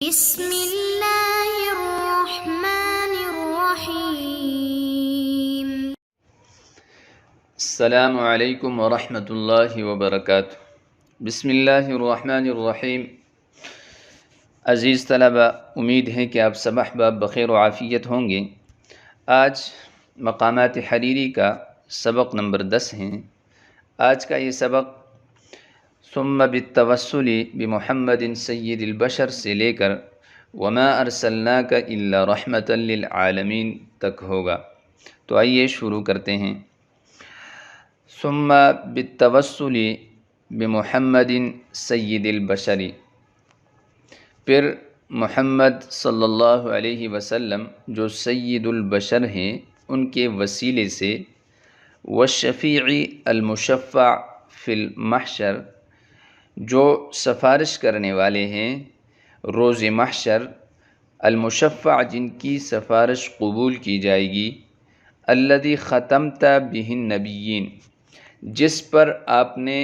بسم اللہ الرحمن الرحیم۔ السلام علیکم ورحمۃ اللہ وبرکاتہ۔ بسم اللہ الرحمن الرحیم۔ عزیز طلبہ، امید ہے کہ آپ سب احباب بخیر و عافیت ہوں گے۔ آج مقامات حریری کا سبق نمبر 10 ہیں۔ آج کا یہ سبق ثم بالتوسل بمحمد سید البشر سے لے کر وما ارسلناک الا رحمۃ للعالمین تک ہوگا۔ تو آئیے شروع کرتے ہیں۔ ثم بالتوسل بمحمد سید البشر، پھر محمد صلی اللہ علیہ وسلم جو سید البشر ہیں ان کے وسیلے سے، والشفیع المشفع فی المحشر، جو سفارش کرنے والے ہیں روز محشر، المشفع جن کی سفارش قبول کی جائے گی، الذی ختمت بہ النبیین، جس پر آپ نے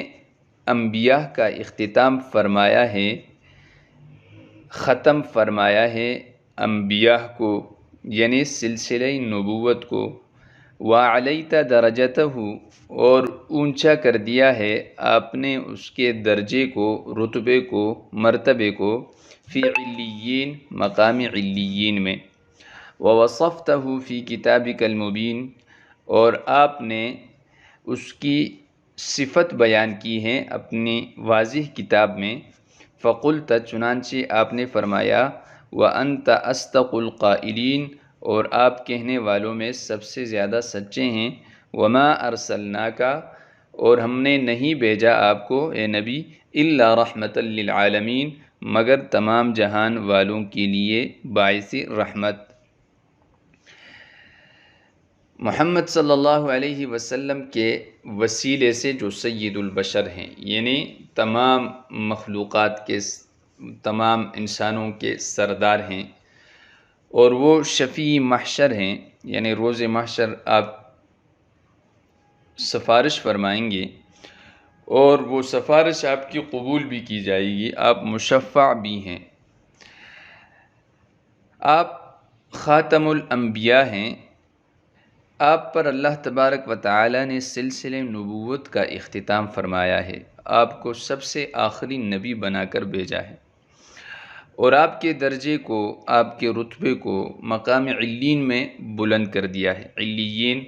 انبیاء کا اختتام فرمایا ہے، ختم فرمایا ہے انبیاء کو، یعنی سلسلہ نبوت کو، وعلیت درجتہ، اور اونچا کر دیا ہے آپ نے اس کے درجے کو، رتبے کو، مرتبے کو، فی علیین، مقام علیین میں، ووصفتہ فی کتابک المبین، اور آپ نے اس کی صفت بیان کی ہے اپنی واضح کتاب میں، فقلت، چنانچہ آپ نے فرمایا، وانت اصدق القائلین، اور آپ کہنے والوں میں سب سے زیادہ سچے ہیں، وما ارسلناک، اور ہم نے نہیں بھیجا آپ کو اے نبی، الا رحمۃ للعالمین، مگر تمام جہان والوں کے لیے باعث رحمت۔ محمد صلی اللہ علیہ وسلم کے وسیلے سے جو سید البشر ہیں، یعنی تمام مخلوقات کے، تمام انسانوں کے سردار ہیں، اور وہ شفیع محشر ہیں، یعنی روز محشر آپ سفارش فرمائیں گے اور وہ سفارش آپ کی قبول بھی کی جائے گی، آپ مشفع بھی ہیں، آپ خاتم الانبیاء ہیں، آپ پر اللہ تبارک و تعالی نے سلسلہ نبوت کا اختتام فرمایا ہے، آپ کو سب سے آخری نبی بنا کر بھیجا ہے، اور آپ کے درجے کو، آپ کے رتبے کو مقام علیین میں بلند کر دیا ہے۔ علیین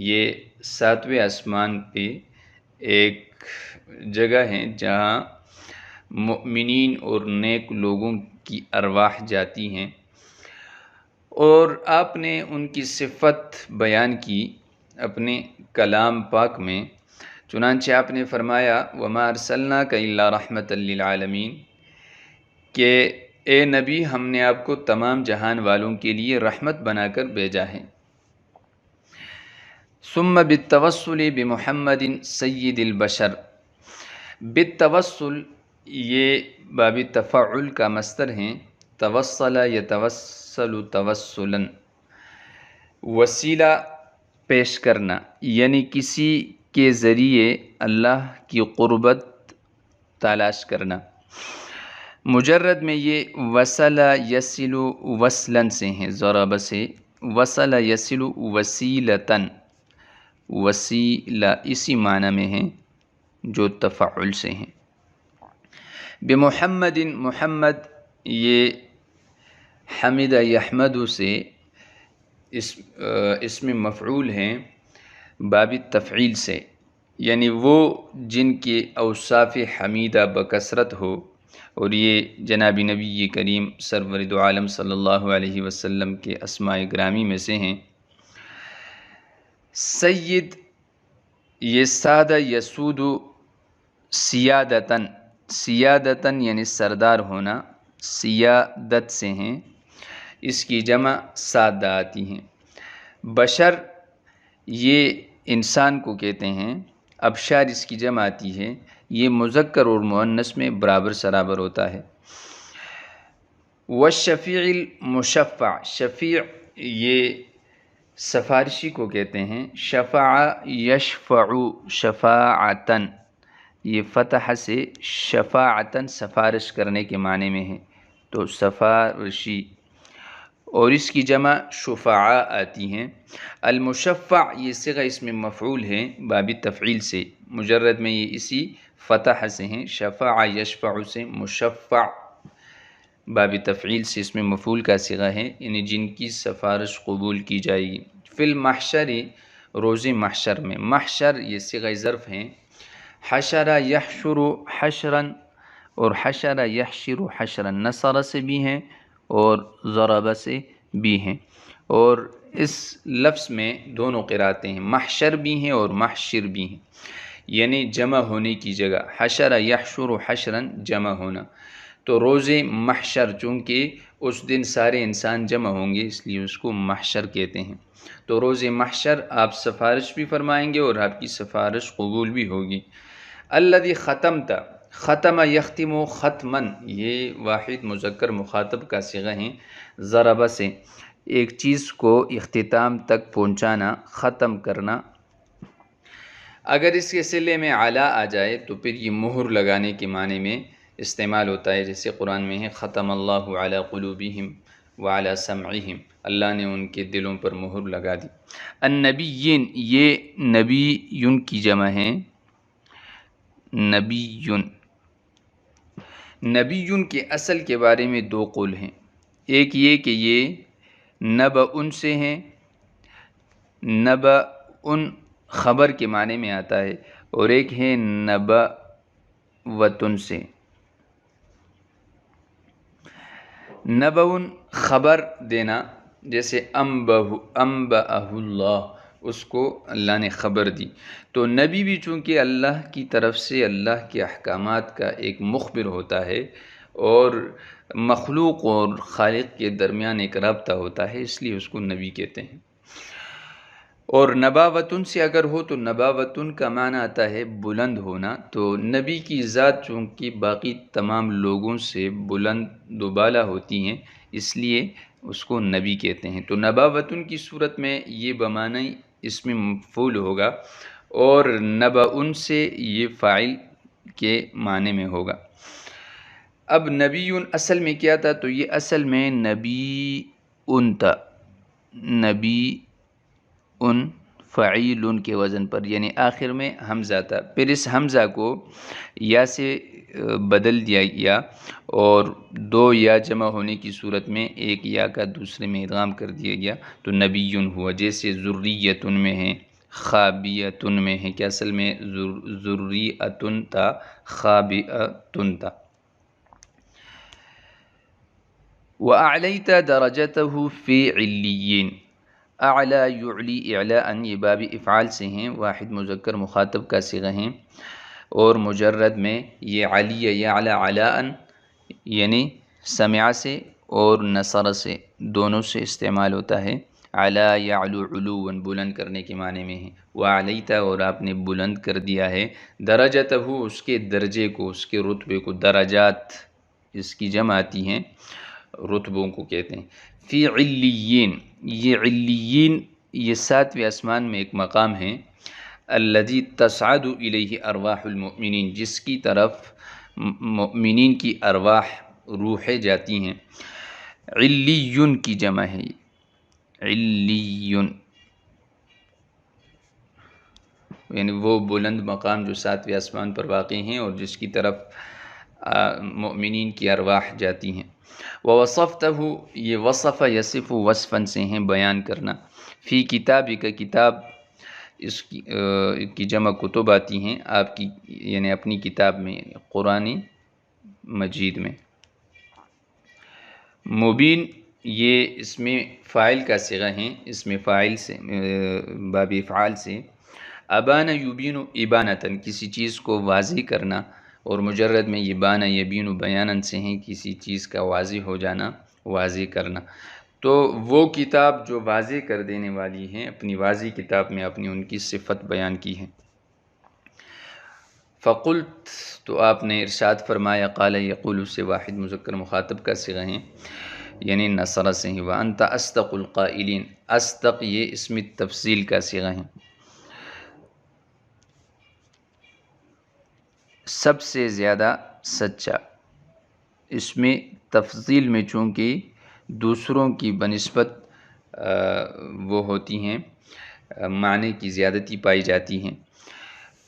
یہ 7ویں آسمان پہ ایک جگہ ہے جہاں مؤمنین اور نیک لوگوں کی ارواح جاتی ہیں، اور آپ نے ان کی صفت بیان کی اپنے کلام پاک میں، چنانچہ آپ نے فرمایا، وما ارسلناک الا رحمۃ للعالمین، کہ اے نبی ہم نے آپ کو تمام جہان والوں کے لیے رحمت بنا کر بھیجا ہے۔ ثم بالتوسل بمحمد سید البشر، بالتوسل یہ باب تفعل کا مصدر ہیں، توسل یتوسل توسلا، وسیلہ پیش کرنا، یعنی کسی کے ذریعے اللہ کی قربت تلاش کرنا۔ مجرد میں یہ وصل یصل وصلا سے ہیں، ضرب سے، وصل یصل وسیلتاً، وسیلہ اسی معنی میں ہیں جو تفعل سے ہیں۔ بمحمد، محمد یہ حمد یحمد سے اسم مفعول ہیں باب تفعیل سے، یعنی وہ جن کے اوصاف حمیدہ بکثرت ہو، اور یہ جناب نبی کریم سرور دو عالم صلی اللہ علیہ وسلم کے اسماء گرامی میں سے ہیں۔ سید یہ سادہ یسود سیادتاً، سیادتاً یعنی سردار ہونا، سیادت سے ہیں، اس کی جمع سادہ آتی ہیں۔ بشر یہ انسان کو کہتے ہیں، ابشار اس کی جمع آتی ہے، یہ مذکر اور مؤنث میں برابر سرابر ہوتا ہے۔ والشفیع المشفع، شفیع یہ سفارشی کو کہتے ہیں، شفع یشفع شفاعتاً، یہ فتح سے شفاعتاً سفارش کرنے کے معنی میں ہے، تو سفارشی، اور اس کی جمع شفعاء آتی ہیں۔ المشفع یہ صیغہ اسم مفعول ہے باب تفعیل سے، مجرد میں یہ اسی فتح سے ہیں، شفع یشفع سے، مشفع باب تفعیل سے اسم مفعول کا صیغہ ہے، یعنی جن کی سفارش قبول کی جائے گی۔ فی المحشر روز محشر میں، محشر یہ صیغہ ظرف ہیں، حشر یحشر حشرا اور حشر یحشر حشرا، نصر سے بھی ہیں اور ضرب سے بھی ہیں، اور اس لفظ میں دونوں قراتیں ہیں، محشر بھی ہیں اور محشر بھی ہیں، یعنی جمع ہونے کی جگہ، حشر یحشر حشرا جمع ہونا۔ تو روز محشر چونکہ اس دن سارے انسان جمع ہوں گے اس لیے اس کو محشر کہتے ہیں۔ تو روز محشر آپ سفارش بھی فرمائیں گے اور آپ کی سفارش قبول بھی ہوگی۔ الذی ختمت، ختم یختم ختما، یہ واحد مذکر مخاطب کا صیغہ ہیں، ضرب سے ایک چیز کو اختتام تک پہنچانا، ختم کرنا۔ اگر اس کے صلے میں علی آ جائے تو پھر یہ مہر لگانے کے معنی میں استعمال ہوتا ہے، جیسے قرآن میں ہے ختم اللہ علی قلوبہم وعلی سمعہم، اللہ نے ان کے دلوں پر مہر لگا دی۔ النبیین یہ نبیون کی جمع ہے، نبیون، نبیون کے اصل کے بارے میں دو قول ہیں، ایک یہ کہ یہ نبأن سے ہیں، نبأن خبر کے معنی میں آتا ہے، اور ایک ہے نبوتن سے۔ نبأن خبر دینا، جیسے انبأہ اللہ، اس کو اللہ نے خبر دی۔ تو نبی بھی چونکہ اللہ کی طرف سے اللہ کے احکامات کا ایک مخبر ہوتا ہے، اور مخلوق اور خالق کے درمیان ایک رابطہ ہوتا ہے، اس لیے اس کو نبی کہتے ہیں۔ اور نباوتن سے اگر ہو تو نباوتن کا معنی آتا ہے بلند ہونا، تو نبی کی ذات چونکہ باقی تمام لوگوں سے بلند و بالا ہوتی ہیں اس لیے اس کو نبی کہتے ہیں۔ تو نباوتن کی صورت میں یہ بمعنی اسم مفعول ہوگا، اور نبأن سے یہ فاعل کے معنی میں ہوگا۔ اب نبیون اصل میں کیا تھا؟ تو یہ اصل میں نبی ان تھا، نبی ان فعیل کے وزن پر، یعنی آخر میں حمزہ تھا، پھر اس حمزہ کو یا سے بدل دیا گیا، اور دو یا جمع ہونے کی صورت میں ایک یا کا دوسرے میں ادغام کر دیا گیا تو نبیون ہوا، جیسے ذریتن میں ہے، خابیتن میں ہے، کہ اصل میں ذریتن تھا، خابیتن تھا۔ وَأَعْلَيْتَ دَرَجَتَهُ فِي عِلِّيِّينَ، اعلیٰ یعلی اعلاء، یہ باب افعال سے ہیں، واحد مذکر مخاطب کا صیغہ ہیں، اور مجرد میں یہ علی یعلی علاء یعنی سمع سے اور نصر سے دونوں سے استعمال ہوتا ہے۔ علا یعلو علوا، بلند کرنے کے معنی میں ہے۔ وعلیت، اور آپ نے بلند کر دیا ہے، درجتہ، اس کے درجے کو، اس کے رتبے کو، درجات اس کی جمع آتی ہیں، رتبوں کو کہتے ہیں۔ فی علیین، یہ علیین یہ ساتویں آسمان میں ایک مقام ہے، الذی تصعد الیہ ارواح المؤمنین، جس کی طرف مؤمنین کی ارواح روحیں جاتی ہیں۔ علیون کی جمع ہے، علیون یعنی وہ بلند مقام جو ساتویں آسمان پر واقع ہیں اور جس کی طرف مؤمنین کی ارواح جاتی ہیں۔ وَوَصَفْتَهُ، یہ وصف یصف وصفاً سے ہیں، بیان کرنا۔ فی کتابی کا، کتاب اس کی جمع کتب آتی ہیں آپ کی، یعنی اپنی کتاب میں، قرآن مجید میں۔ مبین یہ اس میں فاعل کا صیغہ ہیں، اس میں فاعل سے باب افعال سے۔ ابان یبین ابانتاً، کسی چیز کو واضح کرنا، اور مجرد میں یبان یبین بیاناً سے ہیں، کسی چیز کا واضح ہو جانا، واضح کرنا۔ تو وہ کتاب جو واضح کر دینے والی ہیں، اپنی واضح کتاب میں اپنی ان کی صفت بیان کی ہے۔ فقلت، تو آپ نے ارشاد فرمایا، قال یقول سے واحد مذکر مخاطب کا صیغہ ہیں، یعنی نصر سے ہی۔ وانت اصدق القائلین، اصدق یہ اسم تفصیل کا صیغہ ہیں، سب سے زیادہ سچا، اس میں تفضیل میں چونکہ دوسروں کی بنسبت وہ ہوتی ہیں، معنی کی زیادتی پائی جاتی ہیں،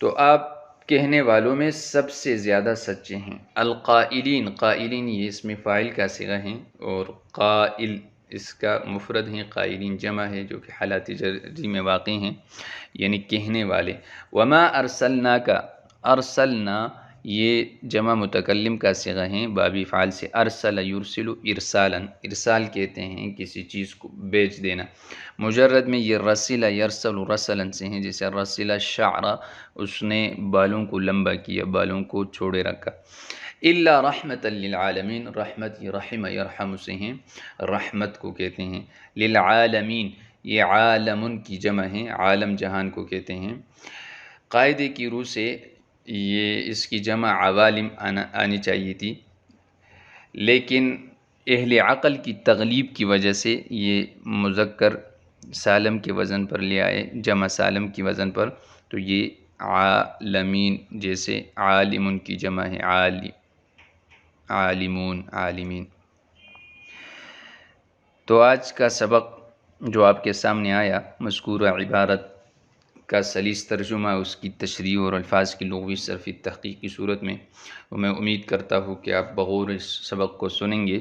تو آپ کہنے والوں میں سب سے زیادہ سچے ہیں۔ القائلین، قائلین یہ اسم فاعل کا صیغہ ہیں، اور قائل اس کا مفرد ہیں، قائلین جمع ہے جو کہ حالات جری میں واقع ہیں، یعنی کہنے والے۔ وما ارسلناک، ارسلنا یہ جمع متکلم کا صیغہ ہیں، بابی فعل سے ارسل یرسل ارسالا، ارسال کہتے ہیں کسی چیز کو بیچ دینا۔ مجرد میں یہ رسل یرسل رسلا سے ہیں، جیسے رسل الشعر، اس نے بالوں کو لمبا کیا، بالوں کو چھوڑے رکھا۔ الا رحمت للعالمین، رحمت یہ رحم یرحم سے ہیں، رحمت کو کہتے ہیں۔ للعالمین یہ عالم کی جمع ہے، عالم جہان کو کہتے ہیں۔ قاعدے کی روح سے یہ اس کی جمع عوالم آنی چاہیے تھی، لیکن اہل عقل کی تغلیب کی وجہ سے یہ مذکر سالم کے وزن پر لے آئے، جمع سالم کی وزن پر، تو یہ عالمین جیسے عالم کی جمع ہے، عالمون، عالمین۔ تو آج کا سبق جو آپ کے سامنے آیا، مذکورہ عبارت کا سلیس ترجمہ، اس کی تشریح اور الفاظ کی لغوی صرفی تحقیق کی صورت میں، میں امید کرتا ہوں کہ آپ بغور اس سبق کو سنیں گے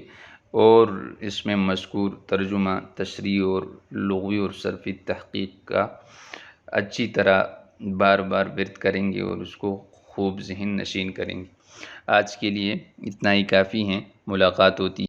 اور اس میں مذکور ترجمہ، تشریح اور لغوی اور صرفی تحقیق کا اچھی طرح بار بار ورد کریں گے اور اس کو خوب ذہن نشین کریں گے۔ آج کے لیے اتنا ہی کافی ہیں، ملاقات ہوتی ہے۔